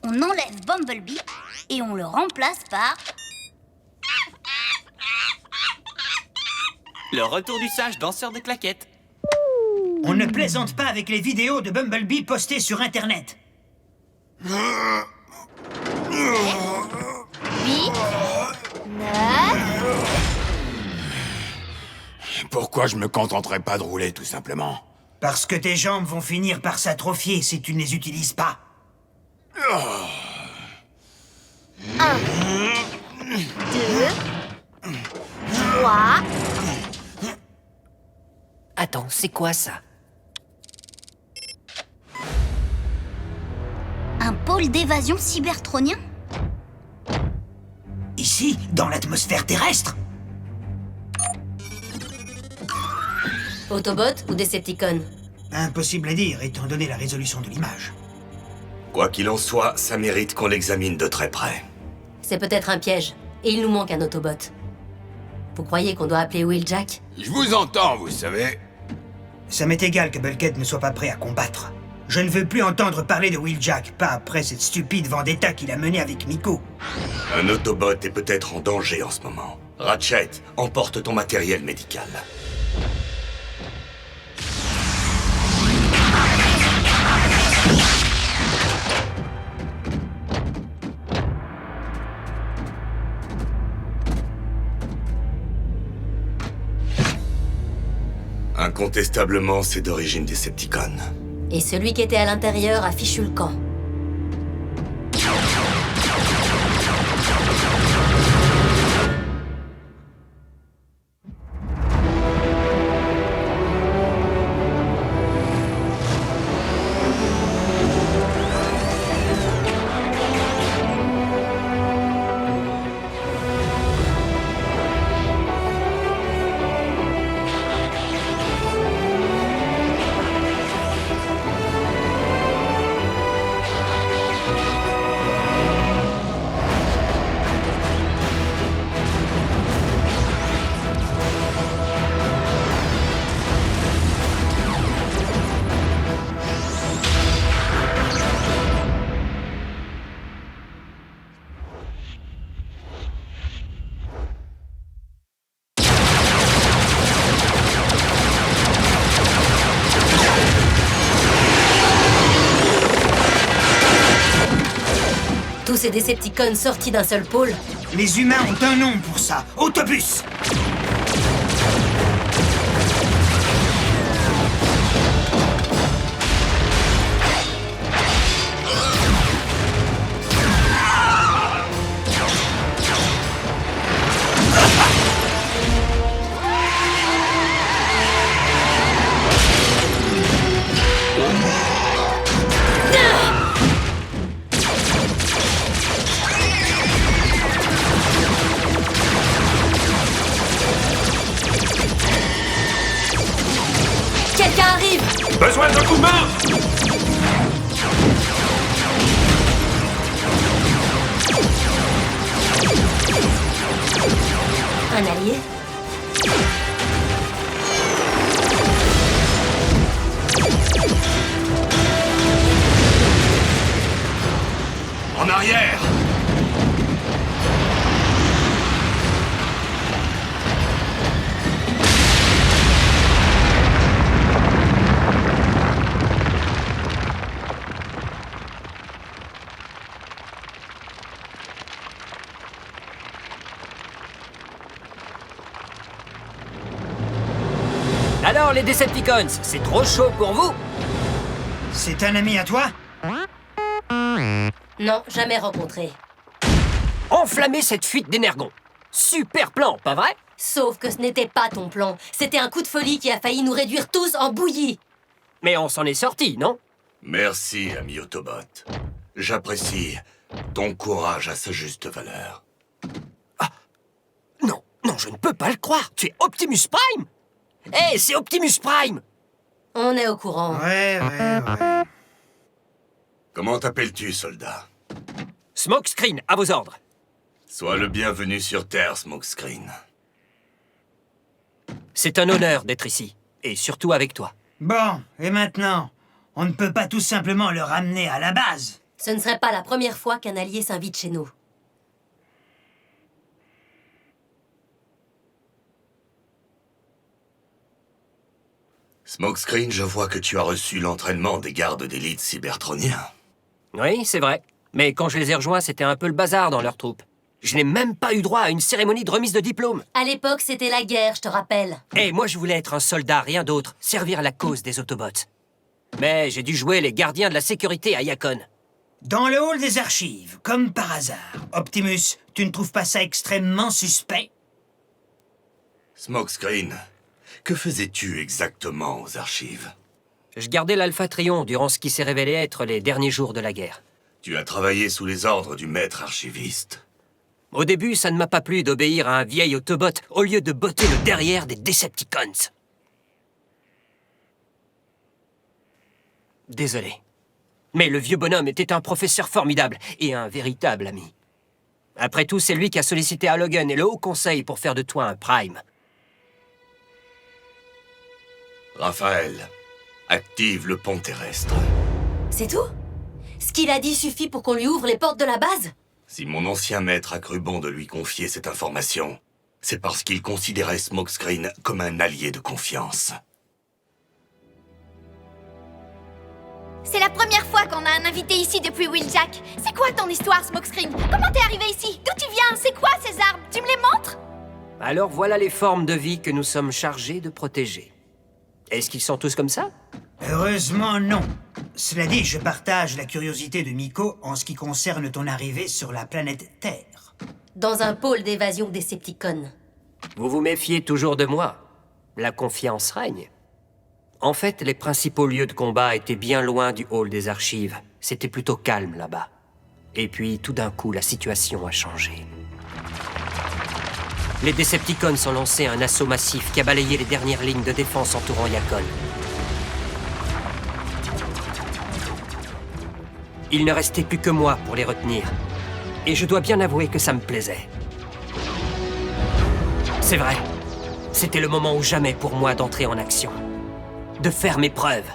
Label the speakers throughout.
Speaker 1: On enlève Bumblebee et on le remplace par...
Speaker 2: Le retour du sage danseur de claquettes.
Speaker 3: On ne plaisante pas avec les vidéos de Bumblebee postées sur Internet.
Speaker 1: 8, 9...
Speaker 4: Pourquoi je me contenterais pas de rouler, tout simplement?
Speaker 3: Parce que tes jambes vont finir par s'atrophier si tu ne les utilises pas.
Speaker 1: 1, 2, 3...
Speaker 5: Attends, c'est quoi ça?
Speaker 1: Un pôle d'évasion cybertronien?
Speaker 3: Ici, dans l'atmosphère terrestre.
Speaker 6: Autobot ou Decepticon?
Speaker 3: Impossible à dire, étant donné la résolution de l'image.
Speaker 7: Quoi qu'il en soit, ça mérite qu'on l'examine de très près.
Speaker 6: C'est peut-être un piège, et il nous manque un Autobot. Vous croyez qu'on doit appeler Wheeljack?
Speaker 4: Je vous entends, vous savez.
Speaker 3: Ça m'est égal que Bulkhead ne soit pas prêt à combattre. Je ne veux plus entendre parler de Wheeljack, pas après cette stupide vendetta qu'il a menée avec Miko.
Speaker 7: Un Autobot est peut-être en danger en ce moment. Ratchet, emporte ton matériel médical. Incontestablement, c'est d'origine Decepticon.
Speaker 6: Et celui qui était à l'intérieur a fichu le camp. Tous ces Decepticons sortis d'un seul pôle.
Speaker 3: Les humains ont un nom pour ça. Autobus.
Speaker 6: Quelqu'un arrive!
Speaker 4: Besoin d'un coup de main!
Speaker 6: Un allié?
Speaker 7: En arrière!
Speaker 5: Alors, les Decepticons, c'est trop chaud pour vous?
Speaker 3: C'est un ami à toi?
Speaker 6: Non, jamais rencontré.
Speaker 5: Enflammer cette fuite d'énergon. Super plan, pas vrai?
Speaker 6: Sauf que ce n'était pas ton plan. C'était un coup de folie qui a failli nous réduire tous en bouillie.
Speaker 5: Mais on s'en est sorti, non?
Speaker 7: Merci, ami Autobot. J'apprécie ton courage à sa juste valeur.
Speaker 5: Non, non, je ne peux pas le croire. Tu es Optimus Prime? Hé, c'est Optimus Prime!
Speaker 6: On est au courant.
Speaker 3: Ouais.
Speaker 7: Comment t'appelles-tu, soldat?
Speaker 5: Smokescreen, à vos ordres.
Speaker 7: Sois le bienvenu sur Terre, Smokescreen.
Speaker 5: C'est un honneur d'être ici. Et surtout avec toi.
Speaker 3: Bon, et maintenant? On ne peut pas tout simplement le ramener à la base.
Speaker 6: Ce ne serait pas la première fois qu'un allié s'invite chez nous.
Speaker 7: Smokescreen, je vois que tu as reçu l'entraînement des gardes d'élite cybertroniens.
Speaker 5: Oui, c'est vrai. Mais quand je les ai rejoints, c'était un peu le bazar dans leur troupe. Je n'ai même pas eu droit à une cérémonie de remise de diplôme.
Speaker 6: À l'époque, c'était la guerre, je te rappelle.
Speaker 5: Et moi, je voulais être un soldat, rien d'autre. Servir la cause des Autobots. Mais j'ai dû jouer les gardiens de la sécurité à Yacon.
Speaker 3: Dans le hall des archives, comme par hasard. Optimus, tu ne trouves pas ça extrêmement suspect?
Speaker 7: Smokescreen, que faisais-tu exactement aux archives?
Speaker 5: Je gardais l'Alpha Trion durant ce qui s'est révélé être les derniers jours de la guerre.
Speaker 7: Tu as travaillé sous les ordres du maître archiviste.
Speaker 5: Au début, ça ne m'a pas plu d'obéir à un vieil Autobot au lieu de botter le derrière des Decepticons. Désolé. Mais le vieux bonhomme était un professeur formidable et un véritable ami. Après tout, c'est lui qui a sollicité Halogen et le Haut Conseil pour faire de toi un Prime.
Speaker 7: Raphaël, active le pont terrestre.
Speaker 6: C'est tout? Ce qu'il a dit suffit pour qu'on lui ouvre les portes de la base?
Speaker 7: Si mon ancien maître a cru bon de lui confier cette information, c'est parce qu'il considérait Smokescreen comme un allié de confiance.
Speaker 1: C'est la première fois qu'on a un invité ici depuis Wheeljack. C'est quoi ton histoire, Smokescreen? Comment t'es arrivé ici? D'où tu viens? C'est quoi ces arbres? Tu me les montres?
Speaker 5: Alors voilà les formes de vie que nous sommes chargés de protéger. Est-ce qu'ils sont tous comme ça?
Speaker 3: Heureusement, non. Cela dit, je partage la curiosité de Miko en ce qui concerne ton arrivée sur la planète Terre.
Speaker 6: Dans un pôle d'évasion Decepticon.
Speaker 5: Vous vous méfiez toujours de moi. La confiance règne. En fait, les principaux lieux de combat étaient bien loin du hall des archives. C'était plutôt calme là-bas. Et puis, tout d'un coup, la situation a changé. Les Decepticons ont lancé un assaut massif qui a balayé les dernières lignes de défense entourant Yacon. Il ne restait plus que moi pour les retenir. Et je dois bien avouer que ça me plaisait. C'est vrai. C'était le moment ou jamais pour moi d'entrer en action. De faire mes preuves.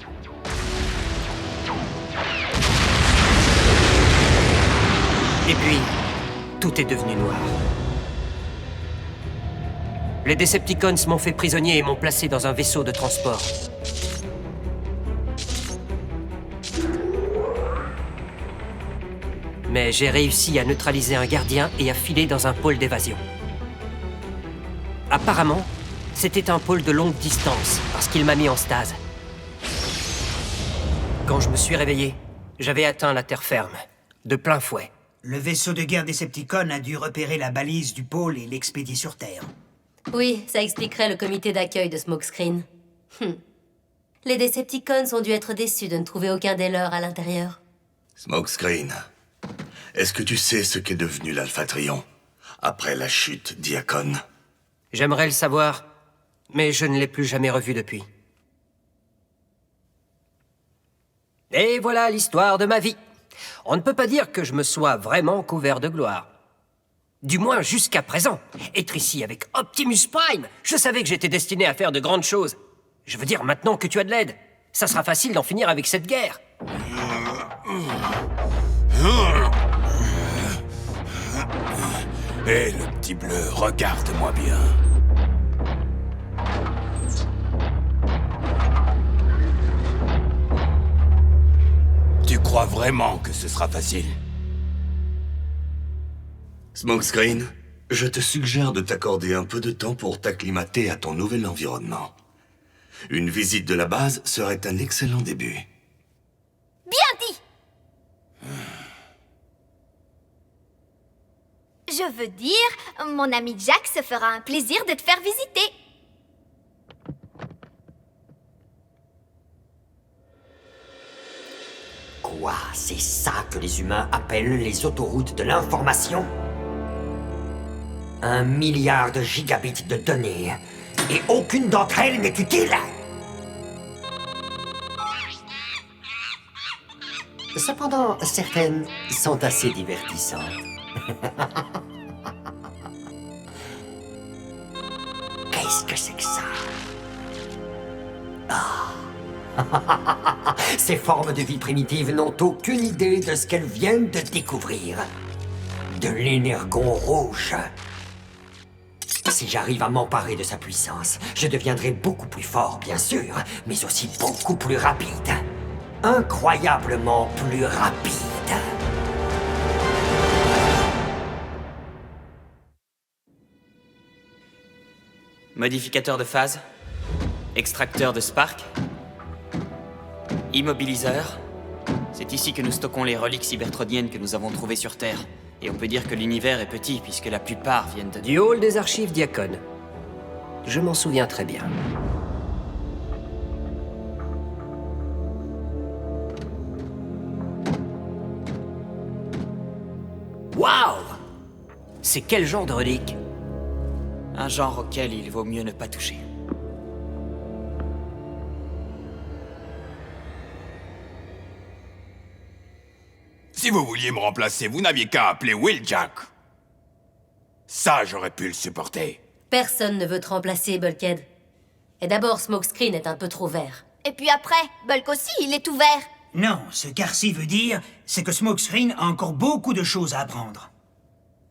Speaker 5: Et puis, tout est devenu noir. Les Decepticons m'ont fait prisonnier et m'ont placé dans un vaisseau de transport. Mais j'ai réussi à neutraliser un gardien et à filer dans un pôle d'évasion. Apparemment, c'était un pôle de longue distance, parce qu'il m'a mis en stase. Quand je me suis réveillé, j'avais atteint la terre ferme, de plein fouet.
Speaker 3: Le vaisseau de guerre Decepticon a dû repérer la balise du pôle et l'expédier sur Terre.
Speaker 6: Oui, ça expliquerait le comité d'accueil de Smokescreen. Les Decepticons ont dû être déçus de ne trouver aucun des leurs à l'intérieur.
Speaker 7: Smokescreen, est-ce que tu sais ce qu'est devenu l'Alpha Trion après la chute d'Yacon?
Speaker 5: J'aimerais le savoir, mais je ne l'ai plus jamais revu depuis. Et voilà l'histoire de ma vie. On ne peut pas dire que je me sois vraiment couvert de gloire. Du moins jusqu'à présent. Être ici avec Optimus Prime, je savais que j'étais destiné à faire de grandes choses. Je veux dire, maintenant que tu as de l'aide, ça sera facile d'en finir avec cette guerre.
Speaker 4: Hé, le petit bleu, regarde-moi bien. Tu crois vraiment que ce sera facile?
Speaker 7: Smokescreen, je te suggère de t'accorder un peu de temps pour t'acclimater à ton nouvel environnement. Une visite de la base serait un excellent début.
Speaker 1: Bien dit! Je veux dire, mon ami Jack se fera un plaisir de te faire visiter.
Speaker 8: Quoi? C'est ça que les humains appellent les autoroutes de l'information? 1 milliard de gigabits de données. Et aucune d'entre elles n'est utile? Cependant, certaines sont assez divertissantes. Qu'est-ce que c'est que ça? Ah, Ces formes de vie primitives n'ont aucune idée de ce qu'elles viennent de découvrir. De l'énergon rouge. Si j'arrive à m'emparer de sa puissance, je deviendrai beaucoup plus fort, bien sûr, mais aussi beaucoup plus rapide. Incroyablement plus rapide.
Speaker 2: Modificateur de phase. Extracteur de spark. Immobiliseur. C'est ici que nous stockons les reliques cybertroniennes que nous avons trouvées sur Terre. Et on peut dire que l'univers est petit, puisque la plupart viennent de...
Speaker 5: Du hall des archives Diacon. Je m'en souviens très bien. Waouh! C'est quel genre de relique?
Speaker 2: Un genre auquel il vaut mieux ne pas toucher.
Speaker 4: Si vous vouliez me remplacer, vous n'aviez qu'à appeler Wheeljack. Ça, j'aurais pu le supporter.
Speaker 6: Personne ne veut te remplacer, Bulkhead. Et d'abord, Smokescreen est un peu trop vert.
Speaker 1: Et puis après, Bulk aussi, il est tout vert.
Speaker 3: Non, ce qu'Arcy veut dire, c'est que Smokescreen a encore beaucoup de choses à apprendre.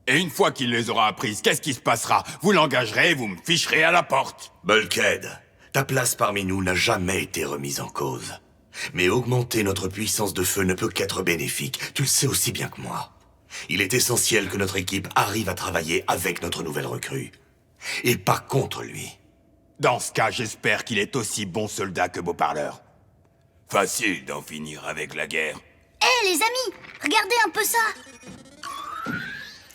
Speaker 4: Et une fois qu'il les aura apprises, qu'est-ce qui se passera? Vous l'engagerez et vous me ficherez à la porte.
Speaker 7: Bulkhead, ta place parmi nous n'a jamais été remise en cause. Mais augmenter notre puissance de feu ne peut qu'être bénéfique. Tu le sais aussi bien que moi. Il est essentiel que notre équipe arrive à travailler avec notre nouvelle recrue. Et pas contre lui.
Speaker 4: Dans ce cas, j'espère qu'il est aussi bon soldat que beau parleur. Facile d'en finir avec la guerre.
Speaker 1: Hé, les amis, regardez un peu ça.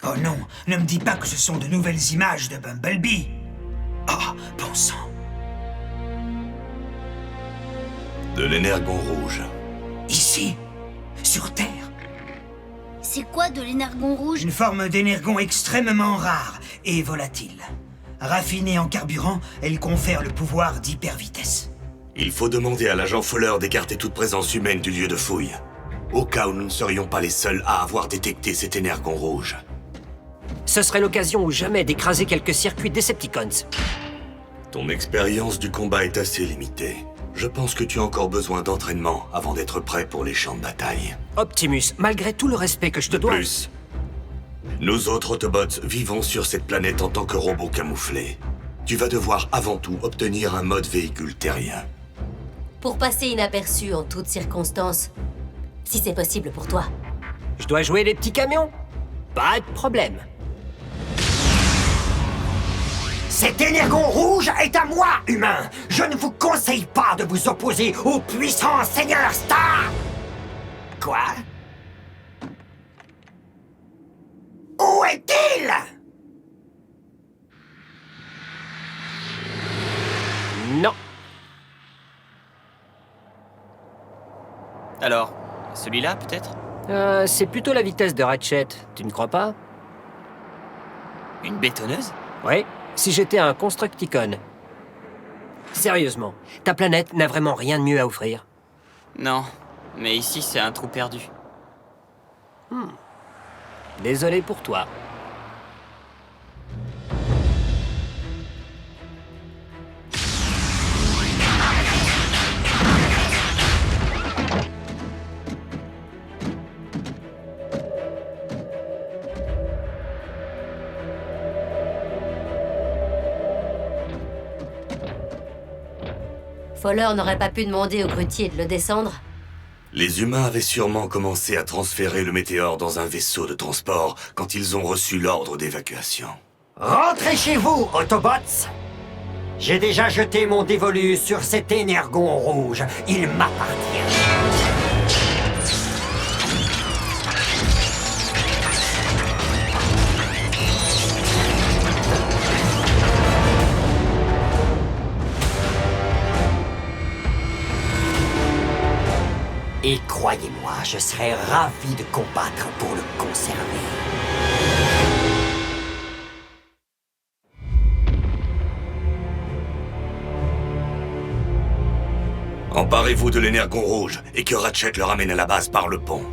Speaker 3: Oh non, ne me dis pas que ce sont de nouvelles images de Bumblebee. Oh, bon sang.
Speaker 7: De l'énergon rouge.
Speaker 3: Ici, sur Terre,
Speaker 1: C'est quoi de l'énergon rouge?
Speaker 3: une forme d'énergon extrêmement rare et volatile. Raffinée en carburant, elle confère le pouvoir d'hypervitesse.
Speaker 7: Il faut demander à l'agent Fowler d'écarter toute présence humaine du lieu de fouille. Au cas où nous ne serions pas les seuls à avoir détecté cet énergon rouge.
Speaker 5: Ce serait l'occasion ou jamais d'écraser quelques circuits Decepticons.
Speaker 7: Ton expérience du combat est assez limitée. Je pense que tu as encore besoin d'entraînement avant d'être prêt pour les champs de bataille.
Speaker 5: Optimus, malgré tout le respect que je te dois...
Speaker 7: Plus, nous autres Autobots vivons sur cette planète en tant que robots camouflés. Tu vas devoir avant tout obtenir un mode véhicule terrien.
Speaker 6: Pour passer inaperçu en toutes circonstances. Si c'est possible pour toi.
Speaker 5: Je dois jouer les petits camions? Pas de problème.
Speaker 8: Cet énergon rouge est à moi, humain. Je ne vous conseille pas de vous opposer au puissant Seigneur Star. Quoi? Où est-il?
Speaker 5: Non.
Speaker 2: Alors, celui-là, peut-être?
Speaker 5: C'est plutôt la vitesse de Ratchet, tu ne crois pas?
Speaker 2: Une bétonneuse?
Speaker 5: Oui, si j'étais un Constructicon. Sérieusement, ta planète n'a vraiment rien de mieux à offrir.
Speaker 2: Non, mais ici, c'est un trou perdu.
Speaker 5: Désolé pour toi.
Speaker 6: Fowler n'aurait pas pu demander au grutier de le descendre?
Speaker 7: Les humains avaient sûrement commencé à transférer le météore dans un vaisseau de transport quand ils ont reçu l'ordre d'évacuation.
Speaker 8: Rentrez chez vous, Autobots. J'ai déjà jeté mon dévolu sur cet énergon rouge. Il m'appartient. Et croyez-moi, je serais ravi de combattre pour le conserver.
Speaker 7: Emparez-vous de l'énergon rouge et que Ratchet le ramène à la base par le pont.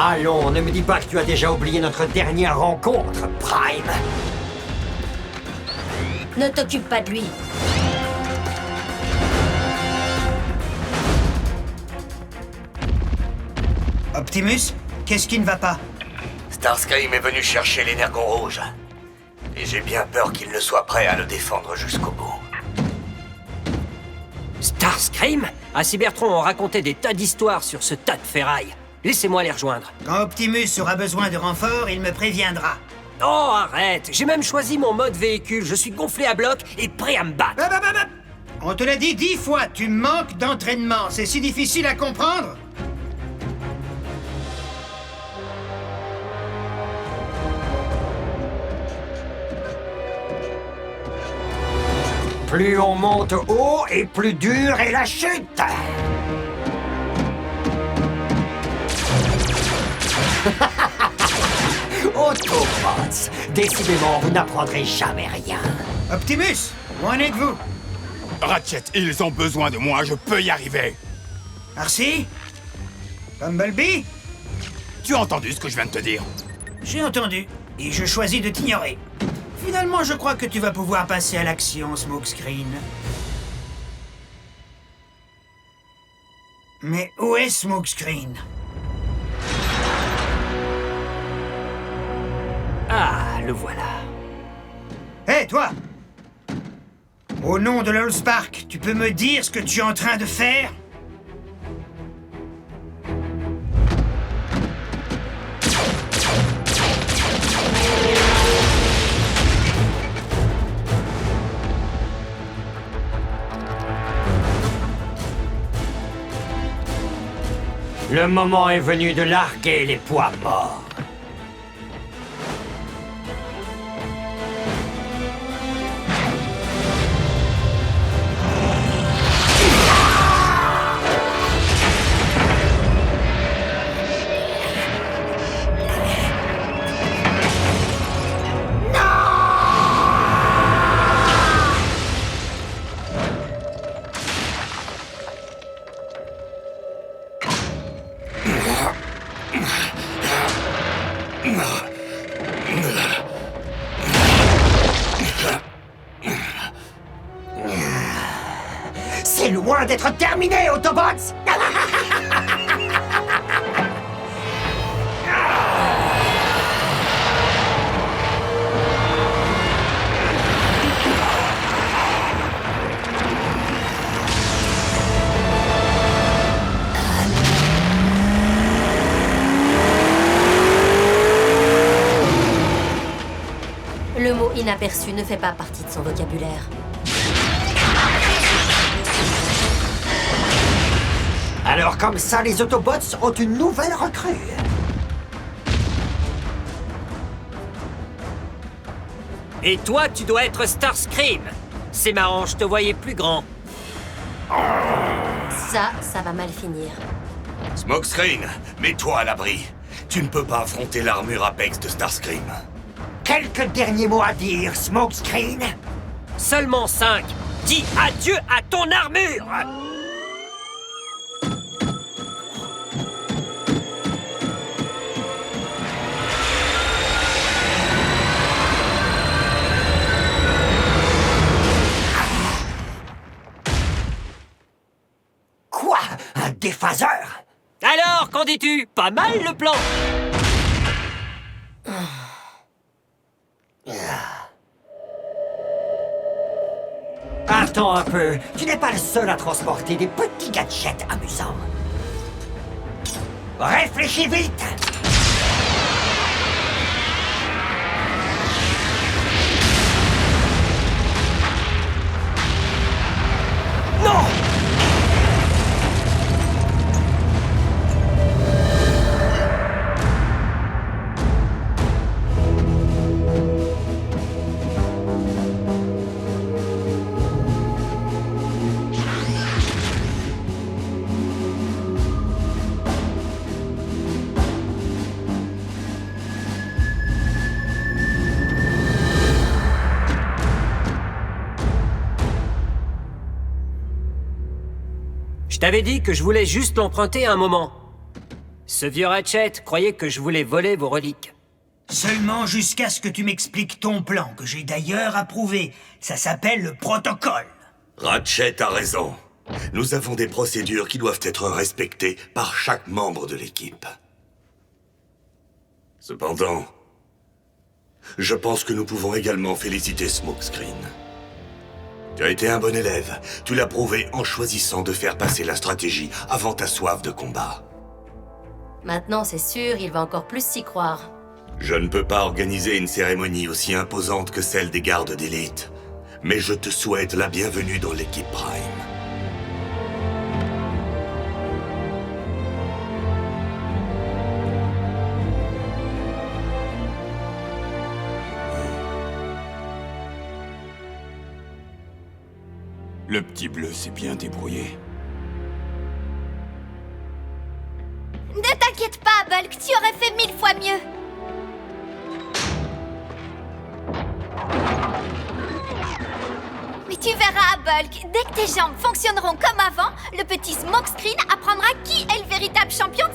Speaker 8: Allons, ne me dis pas que tu as déjà oublié notre dernière rencontre, Prime.
Speaker 6: Ne t'occupe pas de lui.
Speaker 3: Optimus, qu'est-ce qui ne va pas?
Speaker 7: Starscream est venu chercher l'énergon rouge. Et j'ai bien peur qu'il ne soit prêt à le défendre jusqu'au bout.
Speaker 5: Starscream? À Cybertron, on racontait des tas d'histoires sur ce tas de ferraille. Laissez-moi les rejoindre.
Speaker 3: Quand Optimus aura besoin de renfort, il me préviendra.
Speaker 5: Oh, arrête! J'ai même choisi mon mode véhicule. Je suis gonflé à bloc et prêt à me battre.
Speaker 3: On te l'a dit 10 fois, tu manques d'entraînement. C'est si difficile à comprendre?
Speaker 8: Plus on monte haut et plus dure est la chute. Autobots, décidément, vous n'apprendrez jamais rien.
Speaker 3: Optimus, où en êtes-vous?
Speaker 4: Ratchet, ils ont besoin de moi, je peux y arriver.
Speaker 3: Arcee? Bumblebee?
Speaker 4: Tu as entendu ce que je viens de te dire?
Speaker 3: J'ai entendu, et je choisis de t'ignorer. Finalement, je crois que tu vas pouvoir passer à l'action, Smokescreen. Mais où est Smokescreen?
Speaker 5: Ah, le voilà.
Speaker 3: Hé, toi! Au nom de l'Allspark, tu peux me dire ce que tu es en train de faire?
Speaker 8: Le moment est venu de larguer les poids morts. C'est loin d'être terminé, Autobots!
Speaker 6: Le mot inaperçu ne fait pas partie de son vocabulaire.
Speaker 8: Alors comme ça, les Autobots ont une nouvelle recrue.
Speaker 5: Et toi, tu dois être Starscream. C'est marrant, je te voyais plus grand.
Speaker 6: Ça va mal finir.
Speaker 7: Smokescreen, mets-toi à l'abri. Tu ne peux pas affronter l'armure Apex de Starscream.
Speaker 8: Quelques derniers mots à dire, Smokescreen?
Speaker 5: Seulement 5. Dis adieu à ton armure!
Speaker 8: Quoi? Un déphaseur?
Speaker 5: Alors, qu'en dis-tu? Pas mal le plan!
Speaker 8: Attends un peu, tu n'es pas le seul à transporter des petits gadgets amusants. Réfléchis vite! Non!
Speaker 5: Je t'avais dit que je voulais juste l'emprunter un moment. Ce vieux Ratchet croyait que je voulais voler vos reliques.
Speaker 3: Seulement jusqu'à ce que tu m'expliques ton plan, que j'ai d'ailleurs approuvé. Ça s'appelle le protocole.
Speaker 7: Ratchet a raison. Nous avons des procédures qui doivent être respectées par chaque membre de l'équipe. Cependant, je pense que nous pouvons également féliciter Smokescreen. Tu as été un bon élève. Tu l'as prouvé en choisissant de faire passer la stratégie avant ta soif de combat.
Speaker 6: Maintenant, c'est sûr, il va encore plus s'y croire.
Speaker 7: Je ne peux pas organiser une cérémonie aussi imposante que celle des gardes d'élite, mais je te souhaite la bienvenue dans l'équipe Prime.
Speaker 4: Le petit bleu s'est bien débrouillé.
Speaker 1: Ne t'inquiète pas, Bulk, tu aurais fait 1000 fois mieux. Mais tu verras, Bulk, dès que tes jambes fonctionneront comme avant, le petit Smokescreen apprendra qui est le véritable champion